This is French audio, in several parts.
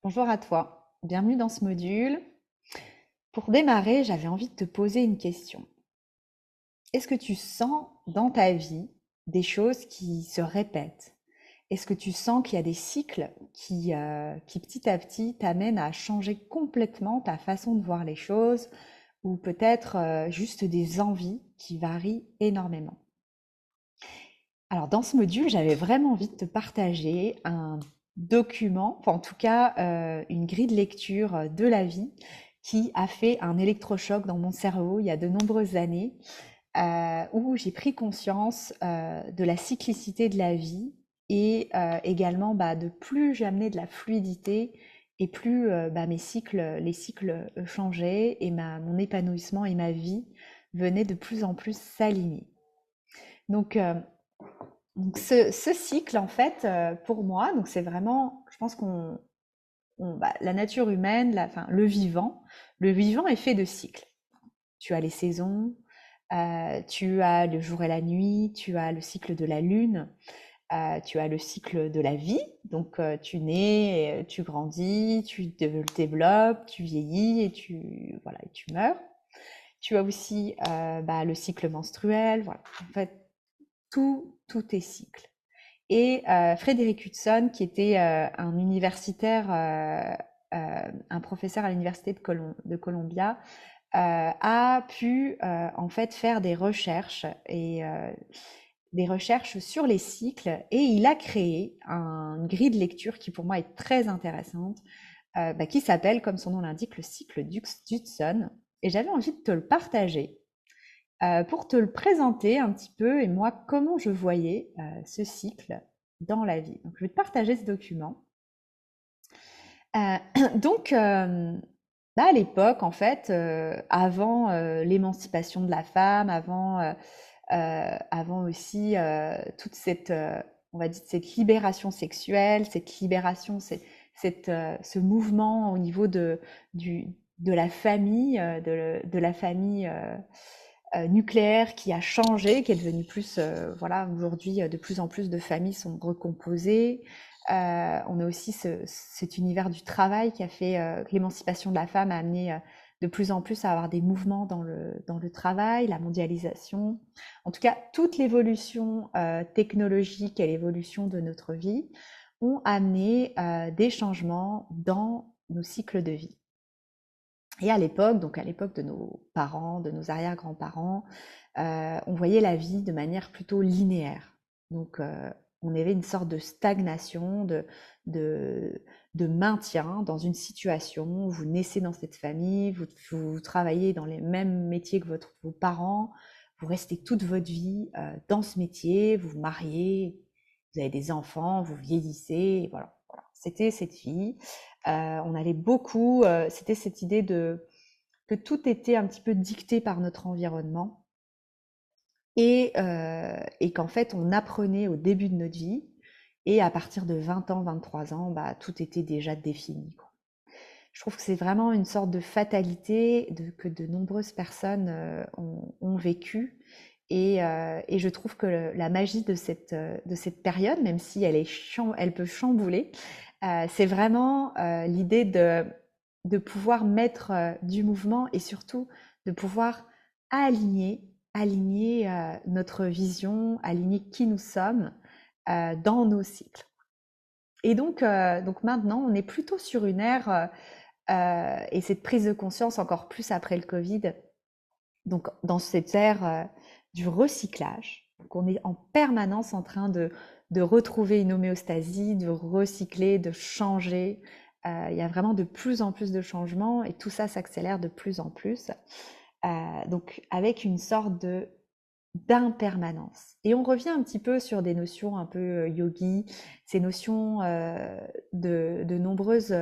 Bonjour à toi, bienvenue dans ce module. Pour démarrer, j'avais envie de te poser une question. Est-ce que tu sens dans ta vie des choses qui se répètent? Est-ce que tu sens qu'il y a des cycles qui petit à petit t'amènent à changer complètement ta façon de voir les choses ou peut-être juste des envies qui varient énormément? Alors dans ce module, j'avais vraiment envie de te partager un document, enfin en tout cas une grille de lecture de la vie qui a fait un électrochoc dans mon cerveau il y a de nombreuses années, où j'ai pris conscience de la cyclicité de la vie et également de plus j'amenais de la fluidité et plus les cycles changeaient et mon épanouissement et ma vie venaient de plus en plus s'aligner. Donc, euh, donc ce cycle, en fait, pour moi, donc c'est vraiment, je pense la nature humaine, enfin, le vivant est fait de cycles. Tu as les saisons, tu as le jour et la nuit, tu as le cycle de la lune, tu as le cycle de la vie. Donc, tu nais, tu grandis, tu te développes, tu vieillis voilà, et tu meurs. Tu as aussi le cycle menstruel. Voilà. En fait, tout est cycle. Et Frédéric Hudson, qui était un universitaire, un professeur à l'université de Columbia, a pu en fait faire des recherches des recherches sur les cycles et il a créé une grille de lecture qui pour moi est très intéressante, qui s'appelle, comme son nom l'indique, le cycle d'Hudson. Et j'avais envie de te le partager pour te le présenter un petit peu et moi comment je voyais ce cycle dans la vie. Donc je vais te partager ce document. Euh, donc, à l'époque, en fait, avant l'émancipation de la femme, avant aussi toute cette, on va dire, cette libération sexuelle, cette libération, ce mouvement au niveau de la famille, de la famille nucléaire qui a changé, qui est devenue plus, voilà, aujourd'hui, de plus en plus de familles sont recomposées. On a aussi cet univers du travail qui a fait que l'émancipation de la femme a amené de plus en plus à avoir des mouvements dans le travail, la mondialisation. En tout cas, toute l'évolution technologique et l'évolution de notre vie ont amené des changements dans nos cycles de vie. Et à l'époque, donc à l'époque de nos parents, de nos arrière-grands-parents, on voyait la vie de manière plutôt linéaire. Donc, on avait une sorte de stagnation, de, de maintien dans une situation. Vous naissez dans cette famille, vous travaillez dans les mêmes métiers que vos parents, vous restez toute votre vie dans ce métier, vous vous mariez, vous avez des enfants, vous vieillissez, et voilà. Voilà. C'était cette vie. On avait beaucoup, c'était cette idée que tout était un petit peu dicté par notre environnement et qu'en fait on apprenait au début de notre vie et à partir de 20 ans, 23 ans, tout était déjà défini, quoi. Je trouve que c'est vraiment une sorte de fatalité que de nombreuses personnes ont vécu et je trouve que la magie de cette période, même si elle peut chambouler, c'est vraiment l'idée de pouvoir mettre du mouvement et surtout de pouvoir aligner notre vision, aligner qui nous sommes dans nos cycles. Et donc maintenant, on est plutôt sur une ère, et cette prise de conscience encore plus après le Covid, donc dans cette ère du recyclage. Donc on est en permanence en train de retrouver une homéostasie, de recycler, de changer. Il y a vraiment de plus en plus de changements et tout ça s'accélère de plus en plus. Donc avec une sorte de d'impermanence. Et on revient un petit peu sur des notions un peu yogi, ces notions de nombreuses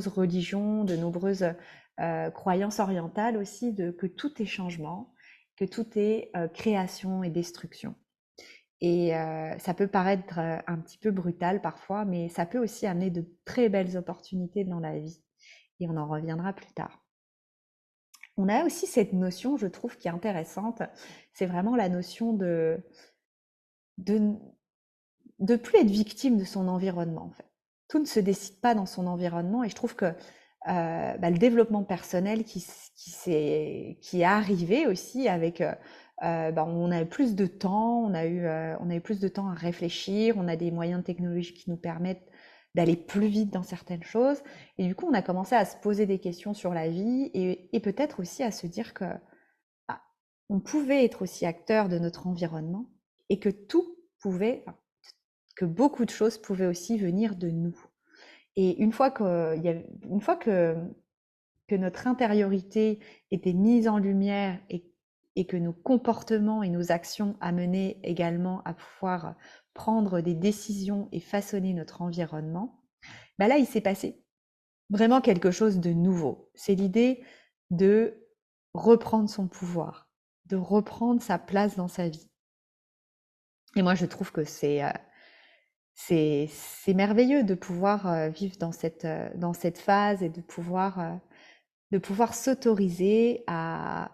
religions, de nombreuses croyances orientales aussi, que tout est changement, que tout est création et destruction. Et ça peut paraître un petit peu brutal parfois, mais ça peut aussi amener de très belles opportunités dans la vie. Et on en reviendra plus tard. On a aussi cette notion, je trouve, qui est intéressante, c'est vraiment la notion de de plus être victime de son environnement, en fait. tout ne se décide pas dans son environnement. Et je trouve que le développement personnel qui est arrivé aussi avec, on a eu plus de temps, on a eu plus de temps à réfléchir, on a des moyens technologiques qui nous permettent d'aller plus vite dans certaines choses. Et du coup, on a commencé à se poser des questions sur la vie et peut-être aussi à se dire que ah, on pouvait être aussi acteur de notre environnement et que que beaucoup de choses pouvaient aussi venir de nous. Et une fois que notre intériorité était mise en lumière et que nos comportements et nos actions amenaient également à pouvoir prendre des décisions et façonner notre environnement, là, il s'est passé vraiment quelque chose de nouveau. C'est l'idée de reprendre son pouvoir, de reprendre sa place dans sa vie. Et moi, je trouve que c'est merveilleux de pouvoir vivre dans cette phase et de pouvoir s'autoriser à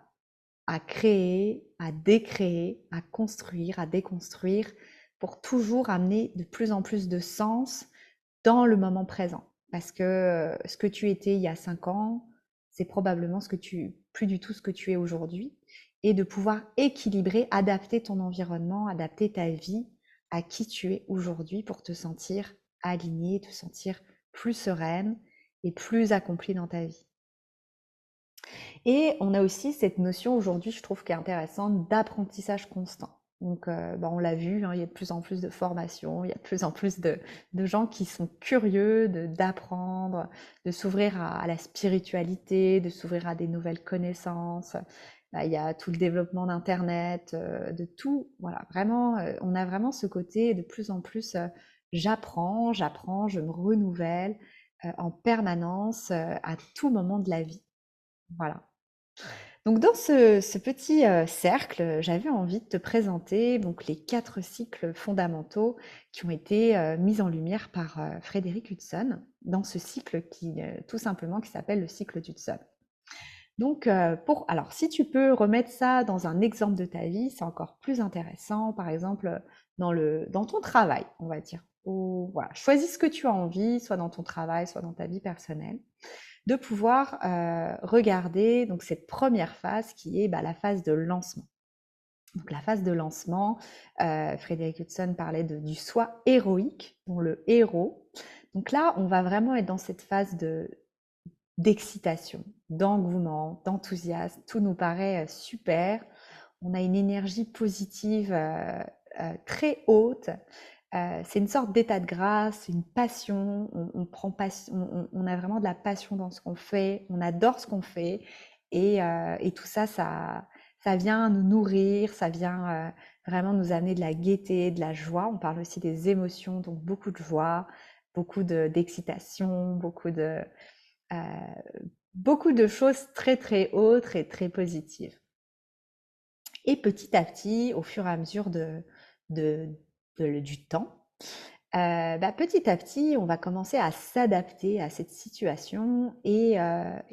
créer, à décréer, à construire, à déconstruire, pour toujours amener de plus en plus de sens dans le moment présent. Parce que ce que tu étais il y a 5 ans, c'est probablement plus du tout ce que tu es aujourd'hui. Et de pouvoir équilibrer, adapter ton environnement, adapter ta vie à qui tu es aujourd'hui pour te sentir alignée, te sentir plus sereine et plus accomplie dans ta vie. Et on a aussi cette notion aujourd'hui, je trouve, qui est intéressante, d'apprentissage constant. Donc, on l'a vu, hein, il y a de plus en plus de formations, il y a de plus en plus de gens qui sont curieux d'apprendre, de s'ouvrir à la spiritualité, de s'ouvrir à des nouvelles connaissances. Là, il y a tout le développement d'Internet, de tout. Voilà, vraiment, on a vraiment ce côté de plus en plus, j'apprends, je me renouvelle en permanence, à tout moment de la vie. Voilà. Donc dans ce petit cercle, j'avais envie de te présenter donc les 4 cycles fondamentaux qui ont été mis en lumière par Frédéric Hudson dans ce cycle tout simplement qui s'appelle le cycle d'Hudson. Donc alors si tu peux remettre ça dans un exemple de ta vie, c'est encore plus intéressant. Par exemple dans ton travail, on va dire. Ou voilà, choisis ce que tu as envie, soit dans ton travail, soit dans ta vie personnelle, de pouvoir regarder donc cette première phase qui est la phase de lancement. Donc la phase de lancement, Frédéric Hudson parlait du soi héroïque, dont le héros. Donc là, on va vraiment être dans cette phase d'excitation, d'engouement, d'enthousiasme. Tout nous paraît super. On a une énergie positive très haute. C'est une sorte d'état de grâce, une passion. On a vraiment de la passion dans ce qu'on fait. On adore ce qu'on fait. Et tout ça, ça vient nous nourrir. Ça vient vraiment nous amener de la gaieté, de la joie. On parle aussi des émotions, donc beaucoup de joie, beaucoup d'excitation, euh, beaucoup de choses très très hautes et très positives. Et petit à petit, au fur et à mesure du temps, petit à petit, on va commencer à s'adapter à cette situation et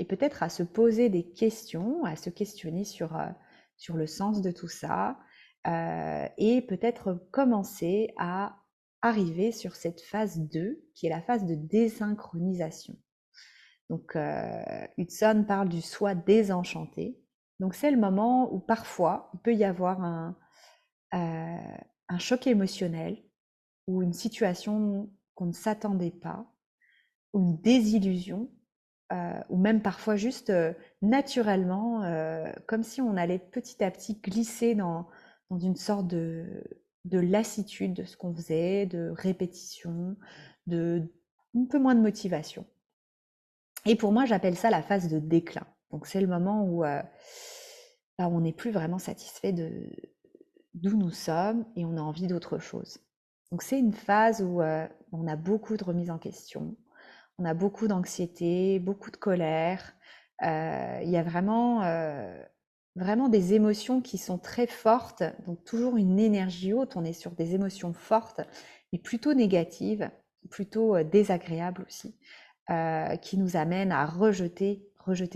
peut-être à se poser des questions, à se questionner sur le sens de tout ça, et peut-être commencer à arriver sur cette phase 2, qui est la phase de désynchronisation. Donc, Hudson parle du soi désenchanté. Donc, c'est le moment où parfois, il peut y avoir un choc émotionnel ou une situation qu'on ne s'attendait pas, ou une désillusion, ou même parfois juste naturellement, comme si on allait petit à petit glisser dans une sorte de lassitude de ce qu'on faisait, de répétition, un peu moins de motivation. Et pour moi, j'appelle ça la phase de déclin. Donc c'est le moment où on n'est plus vraiment satisfait d'où nous sommes et on a envie d'autre chose. Donc c'est une phase où on a beaucoup de remises en question, on a beaucoup d'anxiété, beaucoup de colère. Il y a vraiment des émotions qui sont très fortes, donc toujours une énergie haute. On est sur des émotions fortes, mais plutôt négatives, plutôt désagréables aussi, qui nous amènent à rejeter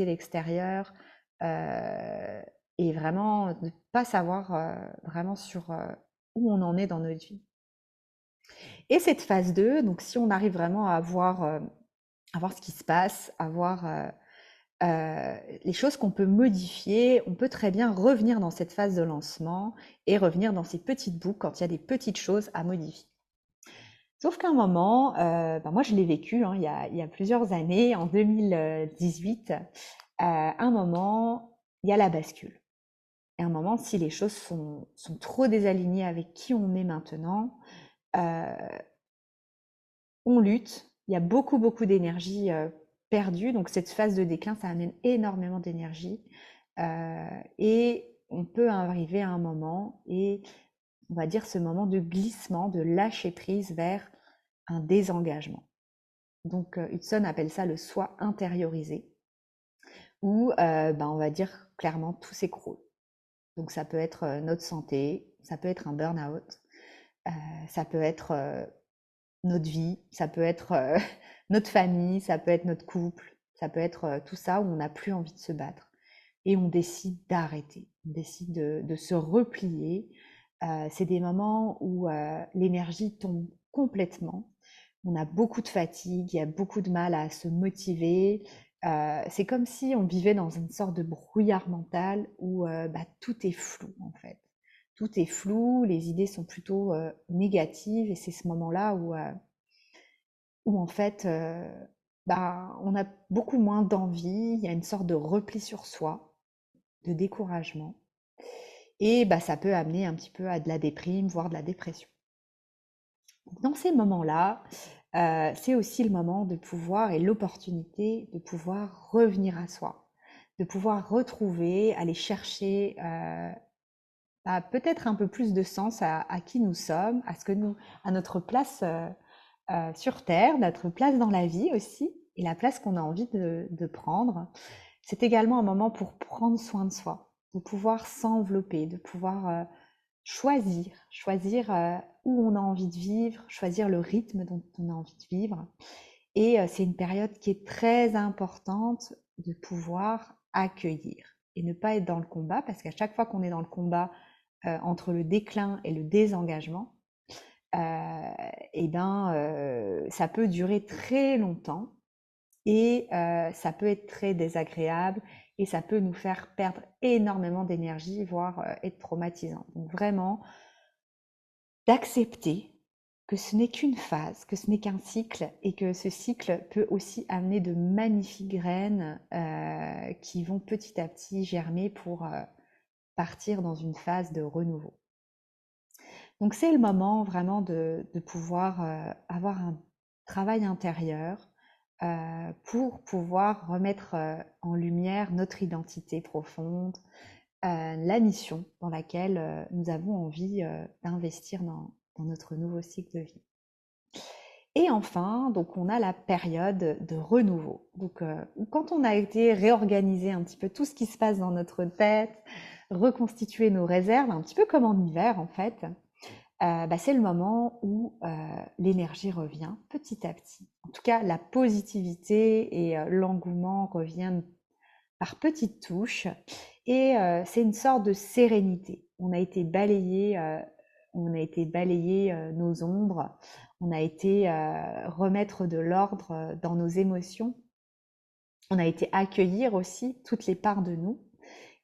l'extérieur et vraiment ne pas savoir vraiment sur où on en est dans notre vie. Et cette phase 2, donc si on arrive vraiment à voir ce qui se passe, à voir les choses qu'on peut modifier, on peut très bien revenir dans cette phase de lancement et revenir dans ces petites boucles quand il y a des petites choses à modifier. Sauf qu'à un moment, moi je l'ai vécu il y a plusieurs années, en 2018, un moment, il y a la bascule. Et un moment, si les choses sont trop désalignées avec qui on est maintenant, euh, on lutte, il y a beaucoup, beaucoup d'énergie perdue. Donc cette phase de déclin, ça amène énormément d'énergie. Et on peut arriver à un moment, et on va dire ce moment de glissement, de lâcher prise vers un désengagement. Donc Hudson appelle ça le soi intériorisé, où on va dire clairement tout s'écroule. Donc ça peut être notre santé, ça peut être un burn-out, ça peut être notre vie, ça peut être notre famille, ça peut être notre couple, ça peut être tout ça où on n'a plus envie de se battre. Et on décide d'arrêter, on décide de se replier. C'est des moments où l'énergie tombe complètement. On a beaucoup de fatigue, il y a beaucoup de mal à se motiver. C'est comme si on vivait dans une sorte de brouillard mental où tout est flou en fait. Tout est flou, les idées sont plutôt négatives et c'est ce moment-là où en fait on a beaucoup moins d'envie, il y a une sorte de repli sur soi, de découragement et ça peut amener un petit peu à de la déprime, voire de la dépression. Dans ces moments-là, c'est aussi le moment de pouvoir et l'opportunité de pouvoir revenir à soi, de pouvoir retrouver, aller chercher peut-être un peu plus de sens à qui nous sommes, à notre place sur Terre, notre place dans la vie aussi, et la place qu'on a envie de prendre. C'est également un moment pour prendre soin de soi, de pouvoir s'envelopper, de pouvoir choisir où on a envie de vivre, choisir le rythme dont on a envie de vivre. Et c'est une période qui est très importante de pouvoir accueillir et ne pas être dans le combat, parce qu'à chaque fois qu'on est dans le combat entre le déclin et le désengagement, ça peut durer très longtemps et ça peut être très désagréable et ça peut nous faire perdre énormément d'énergie, voire être traumatisant. Donc vraiment, d'accepter que ce n'est qu'une phase, que ce n'est qu'un cycle et que ce cycle peut aussi amener de magnifiques graines qui vont petit à petit germer pour partir dans une phase de renouveau. Donc c'est le moment vraiment de pouvoir avoir un travail intérieur pour pouvoir remettre en lumière notre identité profonde, la mission dans laquelle nous avons envie d'investir dans notre nouveau cycle de vie. Et enfin, donc on a la période de renouveau. Donc quand on a été réorganiser un petit peu tout ce qui se passe dans notre tête, reconstituer nos réserves, un petit peu comme en hiver en fait, c'est le moment où l'énergie revient petit à petit. En tout cas, la positivité et l'engouement reviennent par petites touches et c'est une sorte de sérénité. On a été balayer nos ombres, on a été remettre de l'ordre dans nos émotions, on a été accueillir aussi toutes les parts de nous.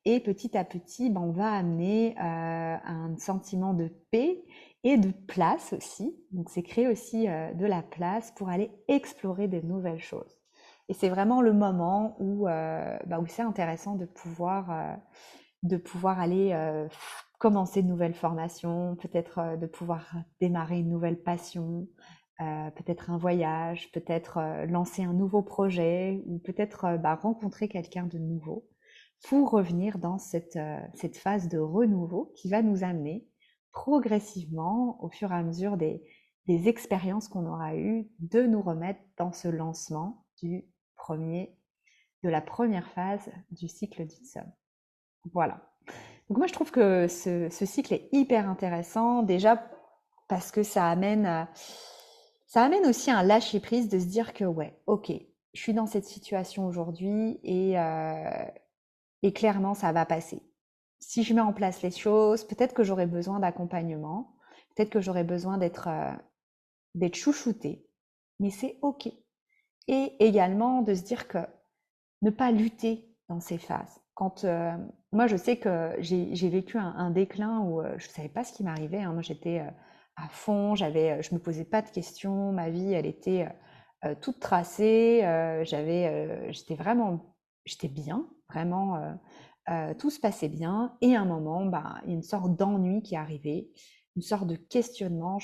Et petit à petit, on va amener un sentiment de paix et de place aussi. Donc c'est créer aussi de la place pour aller explorer de nouvelles choses. Et c'est vraiment le moment où c'est intéressant de pouvoir aller commencer de nouvelles formations, peut-être de pouvoir démarrer une nouvelle passion, peut-être un voyage, peut-être lancer un nouveau projet ou peut-être rencontrer quelqu'un de nouveau pour revenir dans cette phase de renouveau qui va nous amener progressivement, au fur et à mesure des expériences qu'on aura eues, de nous remettre dans ce lancement de la première phase du cycle d'Hudson. Voilà. Donc moi, je trouve que ce cycle est hyper intéressant, déjà parce que ça amène aussi un lâcher-prise de se dire que, ouais, ok, je suis dans cette situation aujourd'hui et clairement, ça va passer. Si je mets en place les choses, peut-être que j'aurai besoin d'accompagnement, peut-être que j'aurai besoin d'être d'être chouchouté, mais c'est OK. Et également de se dire que ne pas lutter dans ces phases. Quand moi, je sais que j'ai vécu un déclin où je ne savais pas ce qui m'arrivait, hein. Moi, j'étais à fond, je me posais pas de questions, ma vie, elle était toute tracée, j'étais bien, vraiment, tout se passait bien. Et à un moment, bah, il y a une sorte d'ennui qui est arrivé, une sorte de questionnement.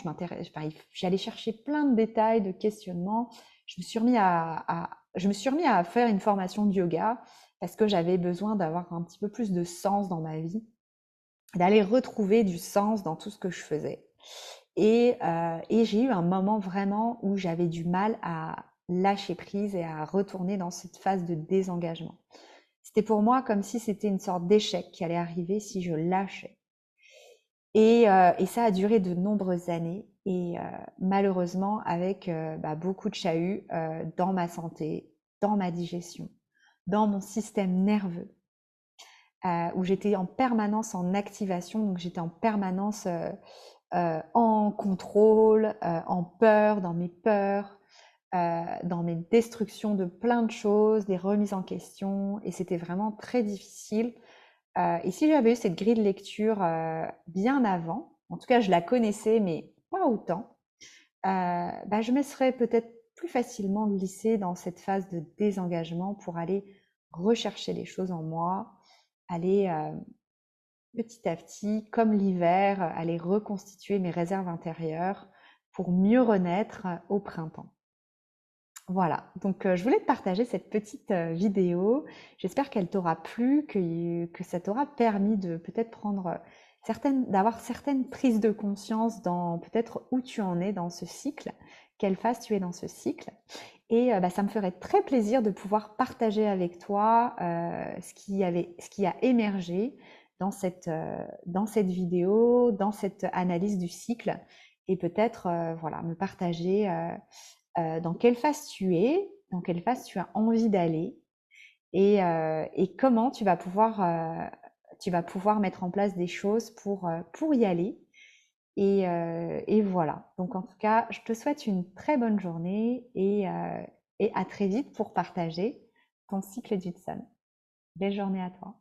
J'allais chercher plein de détails, de questionnements. Je me suis remis à faire une formation de yoga parce que j'avais besoin d'avoir un petit peu plus de sens dans ma vie, d'aller retrouver du sens dans tout ce que je faisais. Et j'ai eu un moment vraiment où j'avais du mal à lâcher prise et à retourner dans cette phase de désengagement. C'était pour moi comme si c'était une sorte d'échec qui allait arriver si je lâchais. Et ça a duré de nombreuses années et malheureusement avec beaucoup de chahuts dans ma santé, dans ma digestion, dans mon système nerveux, où j'étais en permanence en activation, donc j'étais en permanence en contrôle, en peur, dans mes peurs, dans mes destructions de plein de choses, des remises en question, et c'était vraiment très difficile. Et si j'avais eu cette grille de lecture bien avant, en tout cas je la connaissais, mais pas autant, je me serais peut-être plus facilement glissée dans cette phase de désengagement pour aller rechercher les choses en moi, aller petit à petit, comme l'hiver, aller reconstituer mes réserves intérieures pour mieux renaître au printemps. Voilà, donc je voulais te partager cette petite vidéo. J'espère qu'elle t'aura plu, que ça t'aura permis de peut-être prendre d'avoir certaines prises de conscience dans peut-être où tu en es dans ce cycle, quelle phase tu es dans ce cycle. Et ça me ferait très plaisir de pouvoir partager avec toi ce qui a émergé dans cette vidéo, dans cette analyse du cycle, et peut-être voilà, me partager dans quelle phase tu es, dans quelle phase tu as envie d'aller, et comment tu vas pouvoir mettre en place des choses pour y aller. Et voilà. Donc en tout cas, je te souhaite une très bonne journée et à très vite pour partager ton cycle du Tsun. Belle journée à toi.